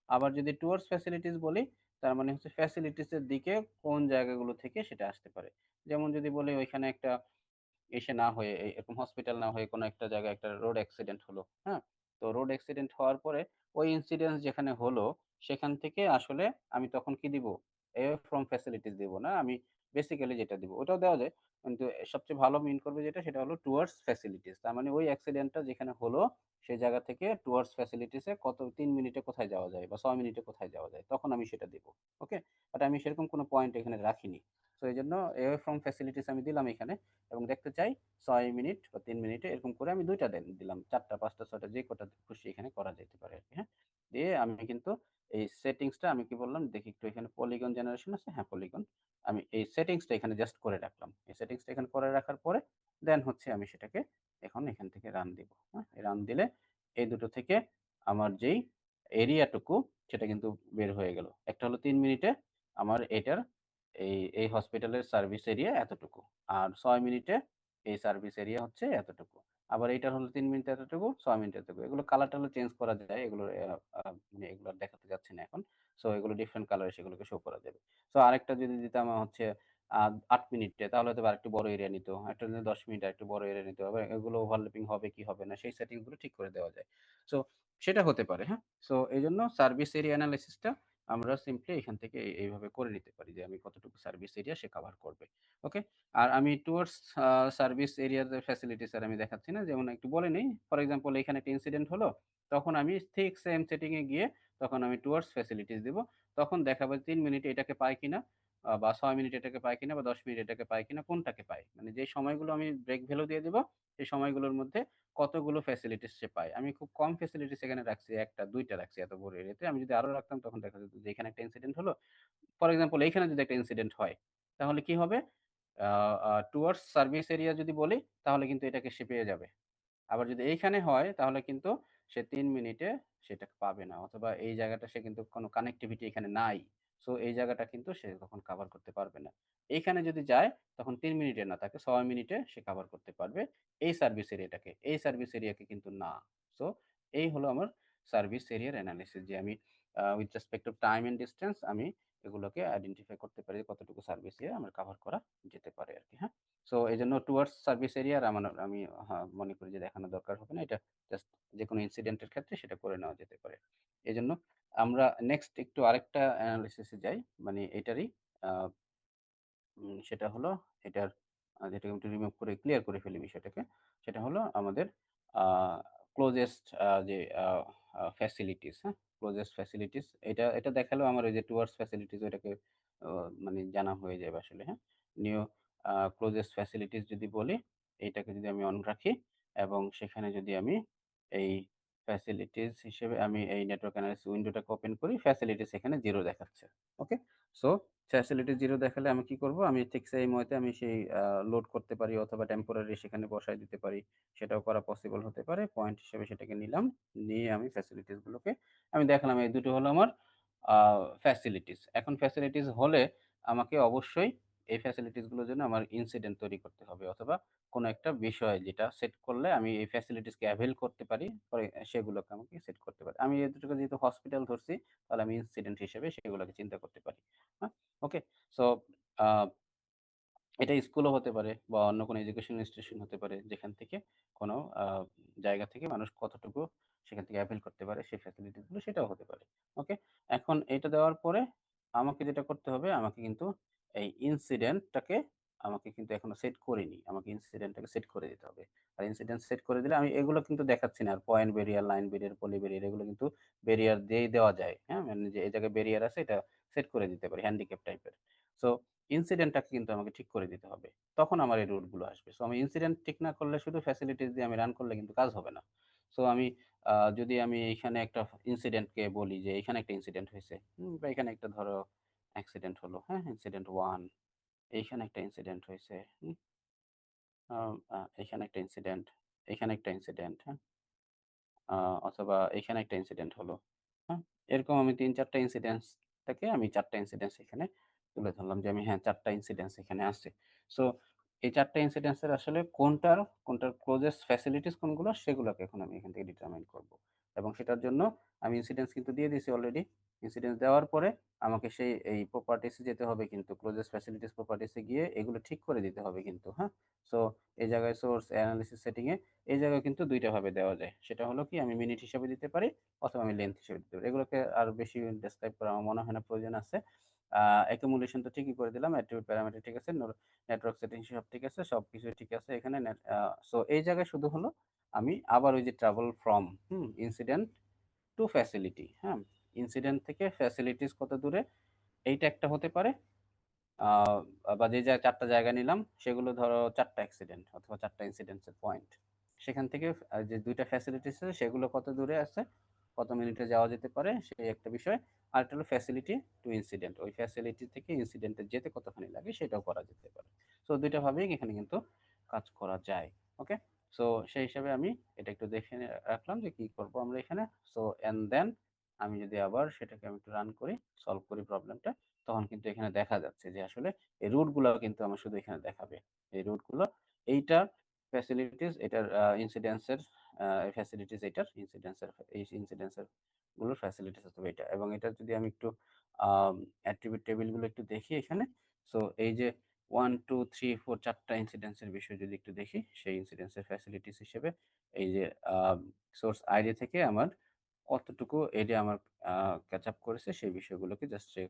আবার যদি টুয়ার্ডস ফ্যাসিলিটিস বলি তার মানে হচ্ছে ফ্যাসিলিটিস এর দিকে কোন জায়গাগুলো থেকে সেটা আসতে পারে। যেমন যদি বলি ওইখানে একটা এসে না হয়ে এরকম হসপিটাল না হয়ে কোনো একটা জায়গায় একটা রোড অ্যাক্সিডেন্ট হলো, হ্যাঁ? তো রোড অ্যাক্সিডেন্ট হওয়ার পরে ওই ইনসিডেন্স যেখানে হলো সেখান থেকে আসলে আমি তখন কি দিব? away from facilities দিব না। আমি বেসিক্যালি যেটা দিব ওটাও দেওয়া যায়। কিন্তু সবচেয়ে ভালো মিন করবে যেটা সেটা হলো towards facilities তার মানে ওই অ্যাক্সিডেন্টটা যেখানে হলো সেই জায়গা থেকে towards facilities এ কত ৩ মিনিটে কোথায় যাওয়া যায় বা ৬ মিনিটে কোথায় যাওয়া যায় তখন আমি সেটা দিব। ওকে? বাট আমি সেরকম কোনো পয়েন্ট এখানে রাখিনি। সো এজন্য away from facilities আমি দিলাম এখানে। এবং দেখতে চাই ৬ মিনিট বা ৩ মিনিটে এরকম করে আমি ২ টা দিলাম। ৪ টা, ৫ টা, ৬ টা যে কটা খুশি এখানে করা যেতে পারে আরকি, হ্যাঁ? দিয়ে আমি কিন্তু এই সেটিংসটা আমি কি বললাম দেখি একটু এখানে পলিগন জেনারেশন আছে? হ্যাঁ, পলিগন। আমি এই সেটিংসটা এখানে জাস্ট করে রাখলাম। এই সেটিংসটা এখানে করে রাখার পরে দেন হচ্ছে আমি সেটাকে এখন এখান থেকে রান দিব, হ্যাঁ? রান দিলে এই দুটো থেকে আমার যেই এরিয়াটুকু সেটা কিন্তু বের হয়ে গেল। একটা হলো ৩ মিনিটে আমার এটার এই হসপিটালের সার্ভিস এরিয়া এতটুকু। আর ৬ মিনিটে এই সার্ভিস এরিয়া হচ্ছে এতটুকু। আবার এইটার হলো ৩ মিনিটে এতটুকু, ৬ মিনিটে এতটুকু। এগুলো কালার-টালার চেঞ্জ করা যায়। এগুলো মানে এগুলো আর দেখাতে যাচ্ছি না এখন। সো এগুলো ডিফারেন্ট কালারে সেগুলোকে শো করা যাবে। সো আরেকটা যদি দিতাম হচ্ছে আ ৮ মিনিটে তাহলে হয়তোবা আরেকটু বড় এরিয়া নিত। একটা যদি ১০ মিনিট আরেকটু বড় এরিয়া নিত। আবার এগুলো ওভারল্যাপিং হবে কি হবে না সেই সেটিংস গুলো ঠিক করে দেওয়া যায়। সো সেটা হতে পারে, হ্যাঁ? সো এজন্য সার্ভিস এরিয়া এনালাইসিসটা আমরা সিম্পলি এখান থেকে এইভাবে করে নিতে পারি যে আমি কতটুকু সার্ভিস এরিয়া সে কভার করবে। ওকে? আর আমি টুয়ার্ডস সার্ভিস এরিয়ার যে ফ্যাসিলিটিস আর আমি দেখাচ্ছি না। যেমন একটু বলে নেই। ফর এক্সাম্পল এখানে একটা ইনসিডেন্ট হলো। তখন আমি ঠিক সেম সেটিং এ গিয়ে তখন আমি টুয়ার্ডস ফ্যাসিলিটিস দিব। তখন দেখাবে ৩ মিনিটে এটাকে পায় কিনা বা ৬ মিনিট এটাকে পায় কিনা বা ১০ মিনিট এটাকে পায় কিনা কোনটাকে পায়। মানে যে সময়গুলো আমি ব্রেক ভ্যালু দিয়ে দিব সেই সময়গুলোর মধ্যে কতগুলো ফ্যাসিলিটিস সে পায়। আমি খুব কম ফ্যাসিলিটিস এখানে রাখছি ১ টা ২ টা রাখছি এত বড় এরিয়াতে। আমি যদি আরো রাখতাম তখন দেখা যেত যে এখানে একটা ইনসিডেন্ট হলো। ফর এক্সাম্পল এইখানে যদি একটা ইনসিডেন্ট হয়, তাহলে কি হবে? আ আ টুয়ার্ডস সার্ভিস এরিয়া যদি বলি, তাহলে কিন্তু এটাকে সে পেয়ে যাবে। আবার যদি এইখানে হয়, তাহলে কিন্তু সে 3 মিনিটে সেটা পাবে না, অথবা এই জায়গাটা সে কিন্তু কোনো কানেক্টিভিটি এখানে নাই। সো এই জায়গাটা কিন্তু সে তখন কভার করতে পারবে না। এইখানে যদি যায় তখন 3 মিনিটে না, তাকে 6 মিনিটে সে কভার করতে পারবে এই সার্ভিস এরিয়াটাকে। এই সার্ভিস এরিয়াকে কিন্তু না। সো এই হলো আমার সার্ভিস এরিয়ার অ্যানালিসিস, যে আমি with respect to time and distance আমি এগুলোকে আইডেন্টিফাই করতে পারি যে কতটুকু সার্ভিস এরিয়া আমার কভার করা যেতে পারে আরকি, হ্যাঁ? সো এজন্য টুয়ার্ডস সার্ভিস এরিয়া আমি মনে করি যে দেখানোর দরকার হবে না। এটা জাস্ট যেকোনো ইনসিডেন্টের ক্ষেত্রে সেটা করে নেওয়া যেতে পারে। এজন্য আমরা নেক্সট একটু আরেকটা অ্যানালিসিস এ যাই। মানে এটারই আ সেটা হলো এটার যেটাকে একটু রিমুভ করে ক্লিয়ার করে ফেলি বিষয়টাকে। সেটা হলো আমাদের আ ক্লোজেস্ট যে ফ্যাসিলিটিস, হ্যাঁ? ক্লোজেস্ট ফ্যাসিলিটিস এটা দেখালেও আমার ওই যে টুয়ার্ডস ফ্যাসিলিটিস ওইটাকে অ মানে জানা হয়ে যাবে আসলে, হ্যাঁ? নিউ ক্লোজেস্ট ফ্যাসিলিটিস যদি বলি, এইটাকে যদি আমি অন রাখি এবং সেখানে যদি আমি এই ফ্যাসিলিটিস হিসেবে আমি এই নেটওয়ার্ক অ্যানালিসিস উইন্ডোটাকে ওপেন করি, ফ্যাসিলিটিস এখানে 0 দেখাচ্ছে। ওকে? সো ফ্যাসিলিটি 0 দেখালে আমি কি করব? আমি ঠিক সেই মুহূর্তে আমি সেই লোড করতে পারি অথবা টেম্পোরারি সেখানে বসায় দিতে পারি। সেটাও করা পসিবল হতে পারে। পয়েন্ট হিসেবে সেটাকে নিলাম। নিয়ে আমি ফ্যাসিলিটিস গুলোকে আমি দেখালাম এই দুটো হলো আমার আ ফ্যাসিলিটিস। এখন ফ্যাসিলিটিস হলে আমাকে অবশ্যই এই ফ্যাসিলিটিস গুলোর জন্য আমার ইনসিডেন্ট তৈরি করতে হবে, অথবা কোনো একটা বিষয় যেটা সেট করলে আমি এই ফ্যাসিলিটিসকে অ্যাভেইল করতে পারি, পরে সেগুলোকে আমাকে সেট করতে পারি। আমি এই দুটোকে যেহেতু হসপিটাল ধরছি, তাহলে আমি ইনসিডেন্ট হিসেবে সেগুলোকে চিন্তা করতে পারি। হ্যাঁ? ওকে? সো আ এটা স্কুলও হতে পারে বা অন্য কোনো এডুকেশনাল ইনস্টিটিউশন হতে পারে, যেখান থেকে কোনো জায়গা থেকে মানুষ কতটুকু সেখান থেকে অ্যাভেইল করতে পারে সেই ফ্যাসিলিটিস গুলো, সেটাও হতে পারে। ওকে? এখন এটা দেওয়ার পরে আমাকে যেটা করতে হবে, আমাকে কিন্তু এই ইনসিডেন্টটাকে আমাকে কিন্তু এখনো সেট করিনি। আমাকে ইনসিডেন্টটাকে সেট করে দিতে হবে। আর ইনসিডেন্ট সেট করে দিলে আমি এগুলো কিন্তু দেখাচ্ছি না। আর পয়েন্ট ব্যারিয়ার, লাইন ব্যারিয়ার, পলি ব্যারিয়ার এগুলো কিন্তু ব্যারিয়ার দিয়েই দেওয়া যায়। হ্যাঁ? মানে যে এই জায়গায় ব্যারিয়ার আছে এটা সেট করে দিতে পারি হ্যান্ডিক্যাপ টাইপের। সো ইনসিডেন্টটাকে কিন্তু আমাকে ঠিক করে দিতে হবে। তখন আমার এই রুট গুলো আসবে। সো আমি ইনসিডেন্ট ঠিক না করলে শুধু ফ্যাসিলিটিস দিয়ে আমি রান করলে কিন্তু কাজ হবে না। সো আমি যদি আমি এইখানে একটা ইনসিডেন্টকে বলি যে এখানে একটা ইনসিডেন্ট হইছে। বা এখানে একটা ধরো অ্যাক্সিডেন্ট হলো, হ্যাঁ? ইনসিডেন্ট 1 এইখানে একটা ইনসিডেন্ট হইছে। আ আ এখানে একটা ইনসিডেন্ট, এখানে একটা ইনসিডেন্ট, হ্যাঁ? আ অথবা এখানে একটা ইনসিডেন্ট হলো। হ্যাঁ? এরকম আমি ৩-৪ টা ইনসিডেন্টসটাকে আমি ৪ টা ইনসিডেন্টস এখানে তুলে ধরলাম যে আমি হ্যাঁ ৪ টা ইনসিডেন্টস এখানে আছে। সো এই ৪ টা ইনসিডেন্টস এর আসলে কোনটার ক্লোজেস্ট ফ্যাসিলিটিস কোনগুলো সেগুলোকে এখন আমি এখান থেকে ডিটারমাইন করব। এবং সেটার জন্য আমি ইনসিডেন্টস কিন্তু দিয়ে দিয়েছি অলরেডি। ইনসিডেন্টস দেওয়ার পরে আমাকে সেই এই প্রপার্টিস এ যেতে হবে কিন্তু ক্লোজেস্ট ফ্যাসিলিটিস প্রপার্টিস এ গিয়ে এগুলো ঠিক করে দিতে হবে কিন্তু, হ্যাঁ? সো এই জায়গায় সোর্স অ্যানালিসিস সেটিং এ এই জায়গায় কিন্তু ২ টা ভাবে দেওয়া যায়। সেটা হলো কি আমি মিনিট হিসাবে দিতে পারি অথবা আমি লেংথ হিসেবে দিতে পারি। এগুলোকে আর বেশি ডেসক্রাইব করা আমার মনে হয় না প্রয়োজন আছে। accumulation তো ঠিকই করে দিলাম। attribute প্যারামিটার ঠিক আছে। নেটওয়ার্ক সেটিং সব ঠিক আছে। সবকিছুই ঠিক আছে এখানে সো এই জায়গায় শুধু হলো আমি আবার ওই যে travel from incident to facility, হ্যাঁ? ইনসিডেন্ট থেকে ফ্যাসিলিটিস কত দূরে এইটা একটা হতে পারে। আ বা যে ৪ টা জায়গা নিলাম সেগুলো ধরো ৪ টা অ্যাক্সিডেন্ট অথবা ৪ টা ইনসিডেন্টস এর পয়েন্ট। সেখান থেকে যে ২ টা ফ্যাসিলিটিস আছে সেগুলো কত দূরে আছে, কত মিনিটে যাওয়া যেতে পারে সেই একটা বিষয়। আরেকটা হলো ফ্যাসিলিটি টু ইনসিডেন্ট। ওই ফ্যাসিলিটি থেকে ইনসিডেন্ট এ যেতে কতখানি লাগে সেটাও করা যেতে পারে। সো ২ টা ভাবেই এখানে কিন্তু কাজ করা যায়। ওকে? সো সেই হিসাবে আমি এটা একটু দেখে রাখলাম যে কি করব আমরা এখানে। সো অ্যান্ড দেন আমি যদি আবার সেটাকে আমি একটু রান করি, সলভ করি প্রবলেমটা, তখন কিন্তু এখানে দেখা যাচ্ছে যে আসলে এই রুট গুলাও কিন্তু আমার শুধু এখানে দেখাবে। এই রুট গুলো এইটার ফ্যাসিলিটিস এটার ইনসিডেন্স এর ফ্যাসিলিটিস এটার ইনসিডেন্স এর এই ইনসিডেন্স এর গুলোর ফ্যাসিলিটিস হচ্ছে এটা। এবং এটার যদি আমি একটু অ্যাট্রিবিউট টেবিল গুলো একটু দেখি এখানে। সো এই যে 1, 2, 3, 4 4 টা ইনসিডেন্স এর বিষয় যদি একটু দেখি, সেই ইনসিডেন্স এর ফ্যাসিলিটিস হিসেবে এই যে আ সোর্স আইডি থেকে আমার কতটুকু এরিয়া আমার আ ক্যাচ আপ করেছে সেই বিষয়গুলোকে জাস্ট সে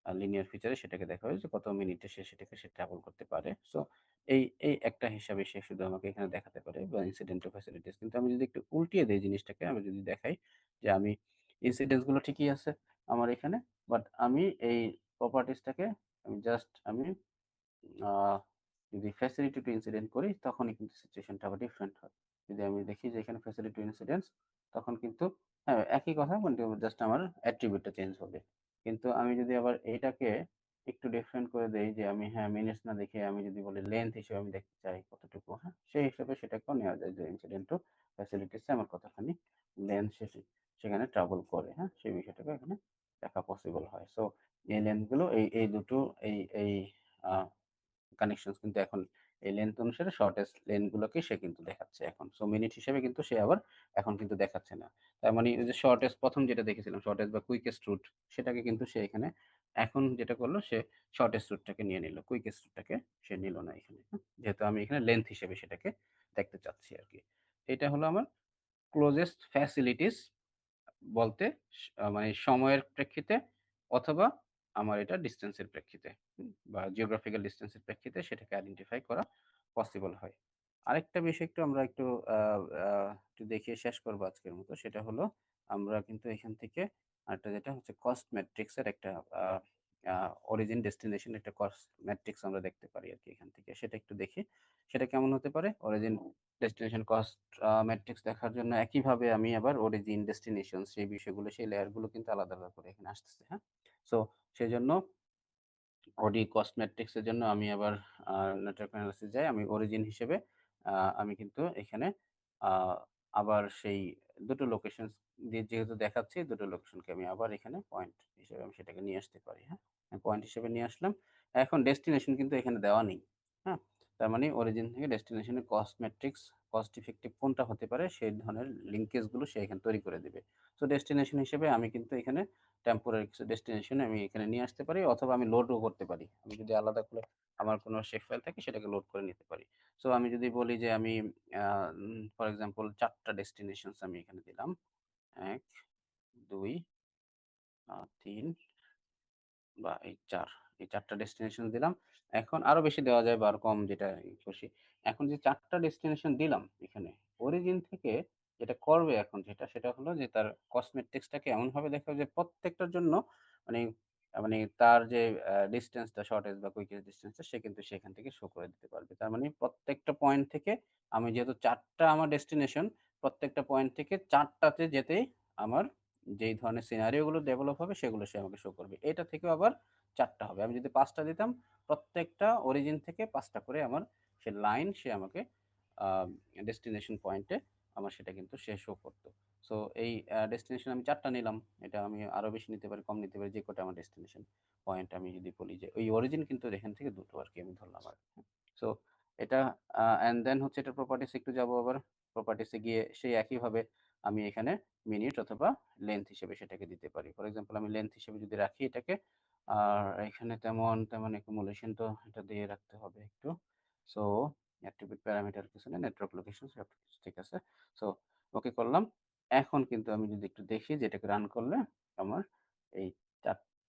লিনিয়ার ফিচারে সেটাকে দেখা হয় যে কত মিনিটে সে ট্রাভেল করতে পারে। সো এই একটা হিসাবে সে শুধু আমাকে এখানে দেখাতে পারে বা ইনসিডেন্টাল ফ্যাসিলিটিস। কিন্তু আমি যদি একটু উল্টিয়ে দেই জিনিসটাকে, আমি যদি দেখাই যে আমি ইনসিডেন্স গুলো ঠিকই আছে আমার এখানে। বাট আমি এই প্রপার্টিজটাকে আমি আ যদি ফ্যাসিলিটি টু ইনসিডেন্ট করি তখনই কিন্তু সিচুয়েশনটা আবার ডিফারেন্ট হয়। যদি আমি দেখি যে এখানে ফ্যাসিলিটি টু ইনসিডেন্টস তখন কিন্তু হ্যাঁ, একই কথা কিন্তু জাস্ট আমার অ্যাট্রিবিউটটা চেঞ্জ হবে। কিন্তু আমি যদি আবার এইটাকে একটু ডিফারেন্ট করে দেই যে আমি মিনিটস না দেখে আমি যদি বলি লেন্থ হিসেবে আমি দেখতে চাই কতটুকু, সেই হিসেবে সেটাকেও নেওয়া যায় যে ইনসিডেন্ট টু ফ্যাসিলিটিস এ আমার কতখানি লেন্থ সেখানে ট্রাভেল করে, সেই বিষয়টাকে এখানে দেখা পসিবল হয়। সো এই লেন্থ গুলো এই দুটো এই আ কানেকশনস কিন্তু এখন এই লেন্থ অনুসারে শর্টেস্ট লেন্থ গুলোকে সে কিন্তু দেখাচ্ছে এখন। সো মিনিট হিসেবে কিন্তু সে আবার এখন কিন্তু দেখাচ্ছে না। তার মানে ওই যে শর্টেস্ট ১ম যেটা দেখেছিলাম শর্টেস্ট বা কুইকেস্ট রুট সেটাকে কিন্তু সে এখানে এখন যেটা করলো সে শর্টেস্ট রুটটাকে নিয়ে নিল। কুইকেস্ট রুটটাকে সে নিল না এখানে। যেহেতু আমি এখানে লেন্থ হিসেবে সেটাকে দেখতে চাচ্ছি আরকি। এটা হলো আমার ক্লোজেস্ট ফ্যাসিলিটিস বলতে মানে সময়ের প্রেক্ষিতে অথবা আমার এটা ডিসট্যান্স এর প্রেক্ষিতে বা জিওগ্রাফিক্যাল ডিসট্যান্স এর প্রেক্ষিতে সেটাকে আইডেন্টিফাই করা পসিবল হয়। আরেকটা বিষয় আমরা একটু আ আ একটু দেখিয়ে শেষ করব আজকের মতো। সেটা হলো আমরা কিন্তু এখান থেকে আরেকটা যেটা হচ্ছে কস্ট ম্যাট্রিক্স এর একটা আ আ অরিজিন ডেস্টিনেশন একটা কস্ট ম্যাট্রিক্স আমরা দেখতে পারি আরকি এখান থেকে। সেটা একটু দেখি। সেটা কেমন হতে পারে? অরিজিন ডেস্টিনেশন কস্ট ম্যাট্রিক্স দেখার জন্য একইভাবে আমি আবার অরিজিন, ডেস্টিনেশন সেই বিষয়গুলো, সেই লেয়ার গুলো কিন্তু আলাদা, আলাদা করে এখানে আসতেছে। সো সেজন্য OD কস্ট ম্যাট্রিক্স এর জন্য আমি আবার আ নেটওয়ার্ক অ্যানালিসিস যাই। আমি অরিজিন হিসেবে আমি কিন্তু এখানে আ আবার সেই দুটো লোকেশনস দিয়ে যেহেতু দেখাচ্ছি, দুটো লোকেশনকে আমি আবার এখানে পয়েন্ট হিসেবে আমি সেটাকে নিয়ে আসতে পারি। পয়েন্ট হিসেবে নিয়ে আসলাম। এখন ডেস্টিনেশন কিন্তু এখানে দেওয়া নেই। হ্যাঁ? তার মানে অরিজিন থেকে ডেস্টিনেশনের কস্ট ম্যাট্রিক্স, কস্ট ইফেক্টিভ কোনটা হতে পারে সেই ধরনের লিঙ্কেজ গুলো সে এখানে তৈরি করে দিবে। সো ডেস্টিনেশন হিসেবে আমি কিন্তু এখানে টেম্পোরারি কিছু ডেস্টিনেশন আমি এখানে নিয়ে আসতে পারি অথবা আমি লোডও করতে পারি। আমি যদি আলাদা করে আমার কোনো শেপ ফাইল থাকে সেটাকে লোড করে নিতে পারি। সো আমি যদি বলি যে আমি আ ফর এক্সাম্পল ৪ টা ডেস্টিনেশনস আমি এখানে দিলাম। ১, ২, ৩ বা এই ৪ এই ৪ টা ডেস্টিনেশন দিলাম। এখন আরো বেশি দেওয়া যায় বা আরো কম যেটা খুশি। এখন যে ৪ টা ডেস্টিনেশন দিলাম এখানে, অরিজিন থেকে যেটা করবে এখন সেটা হলো যে তার কসমেটিক্স টাকে এমনভাবে দেখাবে যে প্রত্যেকটার জন্য মানে মানে তার যে ডিসট্যান্সটা শর্টেস্ট বা কুইকেস্ট ডিসট্যান্সটা সে কিন্তু সেখান থেকে শো করে দিতে পারবে। তার মানে প্রত্যেকটা পয়েন্ট থেকে আমি যেহেতু ৪ টা আমার ডেস্টিনেশন, প্রত্যেকটা পয়েন্ট থেকে ৪ টাতে যেতেই আমার যেই ধরনের সিনারিও গুলো ডেভেলপ হবে সেগুলো সে আমাকে শো করবে। এটা থেকেও আবার ৪ টা হবে। আমি যদি ৫ টা দিতাম, প্রত্যেকটা অরিজিন থেকে ৫ টা করে আমার সে লাইন সে আমাকে আ ডেস্টিনেশন পয়েন্টে আমার সেটা কিন্তু সে শো করত। সো এই ডেস্টিনেশন আমি ৪ টা নিলাম। এটা আমি আরো বেশি নিতে পারি, কম নিতে পারি। যে কটা আমার ডেস্টিনেশন পয়েন্ট আমি যদি বলি যে ওই অরিজিন কিন্তু এখান থেকে ২ টো আরকি আমি ধরলাম আরকি। সো এটা অ্যান্ড দেন হচ্ছে এটার প্রপার্টিস একটু যাবো আবার। প্রপার্টিস এ গিয়ে সেই একইভাবে আমি এখানে মিনিট অথবা লেংথ হিসেবে সেটাকে দিতে পারি। ফর এক্সাম্পল আমি লেংথ হিসেবে যদি রাখি এটাকে, আর এখানে তেমন accumulation তো এটা দিয়ে রাখতে হবে একটু। সো অ্যাট্রিবিউট প্যারামিটার কিছু না, নেটওয়ার্ক লোকেশন সবকিছু ঠিক আছে। সো ওকে করলাম। এখন কিন্তু আমি যদি একটু দেখি যে এটাকে রান করলে আমার এই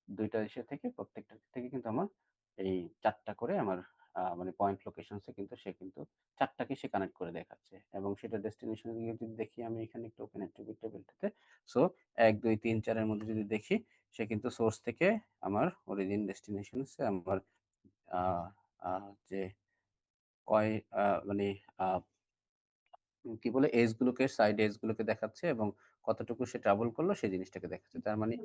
২ টা ইসে থেকে প্রত্যেকটা থেকে কিন্তু আমার এই ৪ টা করে আমার মানে পয়েন্ট লোকেশনস এ কিন্তু সে কিন্তু ৪ টাকে সে কানেক্ট করে দেখাচ্ছে এবং সেটা ডেস্টিনেশন এ গিয়ে যদি দেখি আমি এখানে একটু ওপেন অ্যাট্রিবিউট টেবিলটাতে। সো ১, ২, ৩, ৪ এর মধ্যে যদি দেখি সে কিন্তু সোর্স থেকে আমার অরিজিন ডেস্টিনেশনস এ আমার আ আ যে কয় মানে আ কি বলে এজ গুলোকে সাইড এজ গুলোকে দেখাচ্ছে এবং কতটুকু সে ট্রাভেল করলো সেই জিনিসটাকে দেখাচ্ছে। তার মানে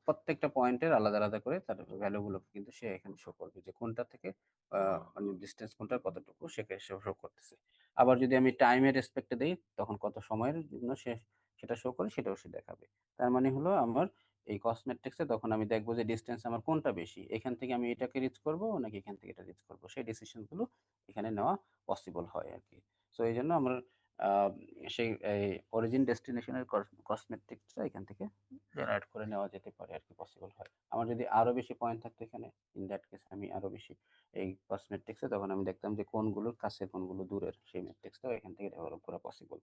প্রত্যেকটা পয়েন্টের আলাদা, আলাদা করে তার ভ্যালু গুলোকে কিন্তু সে এখানে শো করবে যে কোনটা থেকে আ মানে ডিসট্যান্স কোনটার কতটুকু সেটাকে শো করতেছে। আবার যদি আমি টাইম এর রেসপেক্ট এ দেই তখন কত সময়ের জন্য সে সেটা শো করে সেটাও সে দেখাবে। তার মানে হলো আমার এই কসমেটিক্স এ তখন আমি দেখব যে ডিসট্যান্স আমার কোনটা বেশি। এখান থেকে আমি এটাকে রিচ করব নাকি এখান থেকে এটা রিচ করব। সেই ডিসিশন গুলো এখানে নেওয়া পসিবল হয় আরকি। সো এইজন্য আমরা আ সেই এই অরিজিন ডেস্টিনেশন এর কসমেটিক্সটা এখান থেকে জেনারেট করে নেওয়া যেতে পারে আরকি পসিবল হয়। আমার যদি আরো বেশি পয়েন্ট থাকতো এখানে ইন দ্যাট কেস আমি আরো বেশি এই কসমেটিক্স এ তখন আমি দেখতাম যে কোনগুলো কাছের কোনগুলো দূরের সেই মেট্রিক্সটাও এখান থেকে ডেভেলপ করা পসিবল।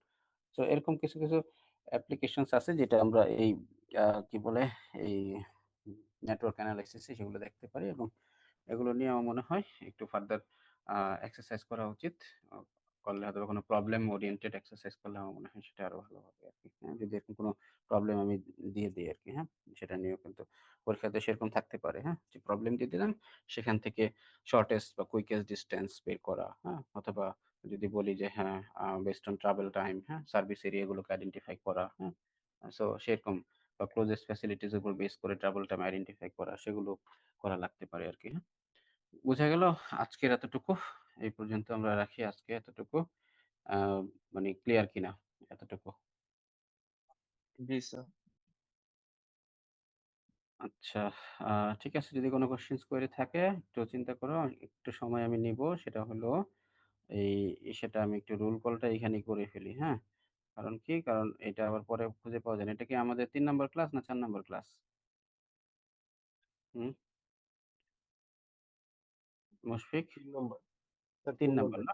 সো এরকম কিছু অ্যাপ্লিকেশনস আছে যেটা আমরা এই কি বলে এই নেটওয়ার্ক অ্যানালাইসিস এ সেগুলো দেখতে পারি এবং এগুলো নিয়ে আমার মনে হয় একটু ফার্দার এক্সারসাইজ করা উচিত। আ করলে হয়তোবা কোনো প্রবলেম ওরিয়েন্টেড এক্সারসাইজ করলে আমার মনে হয় সেটা আরো ভালো হবে আরকি। যদি এরকম কোনো প্রবলেম আমি দিয়ে দেই আরকি। সেটা নিয়েও কিন্তু পরীক্ষাতে সেরকম থাকতে পারে। যে প্রবলেম দিয়ে দিলাম সেখান থেকে শর্টেস্ট বা কুইকেস্ট ডিসট্যান্স বের করা। অথবা যদি বলি যে based on travel time service area গুলোকে আইডেন্টিফাই করা। সো সেরকম বা ক্লোজেস্ট ফ্যাসিলিটিস এর উপর বেস করে ট্রাভেল টাইম আইডেন্টিফাই করা সেগুলো করা লাগতে পারে আরকি, হ্যাঁ? বোঝা গেল? আজকের এতটুকু। এই পর্যন্ত আমরা রাখি আজকে এতটুকু। আ মানে ক্লিয়ার কিনা এতটুকু?
জি স্যার।
আচ্ছা, আ ঠিক আছে, যদি কোন কোয়েশ্চেনস কোয়েরি থাকে একটু চিন্তা করো। একটু সময় আমি নিবো। সেটা হলো এই সেটা আমি একটু রোল কলটা এখানেই করে ফেলি, হ্যাঁ? কারণ কি? কারণ এটা আবার পরে খুঁজে পাওয়া যায় না। এটা কি আমাদের ৩ নাম্বার ক্লাস না ৪ নাম্বার ক্লাস? হুম, মুশফিক?
৩ নম্বর। স্যার
৩
৩
নাম্বার
নম্বর।
না?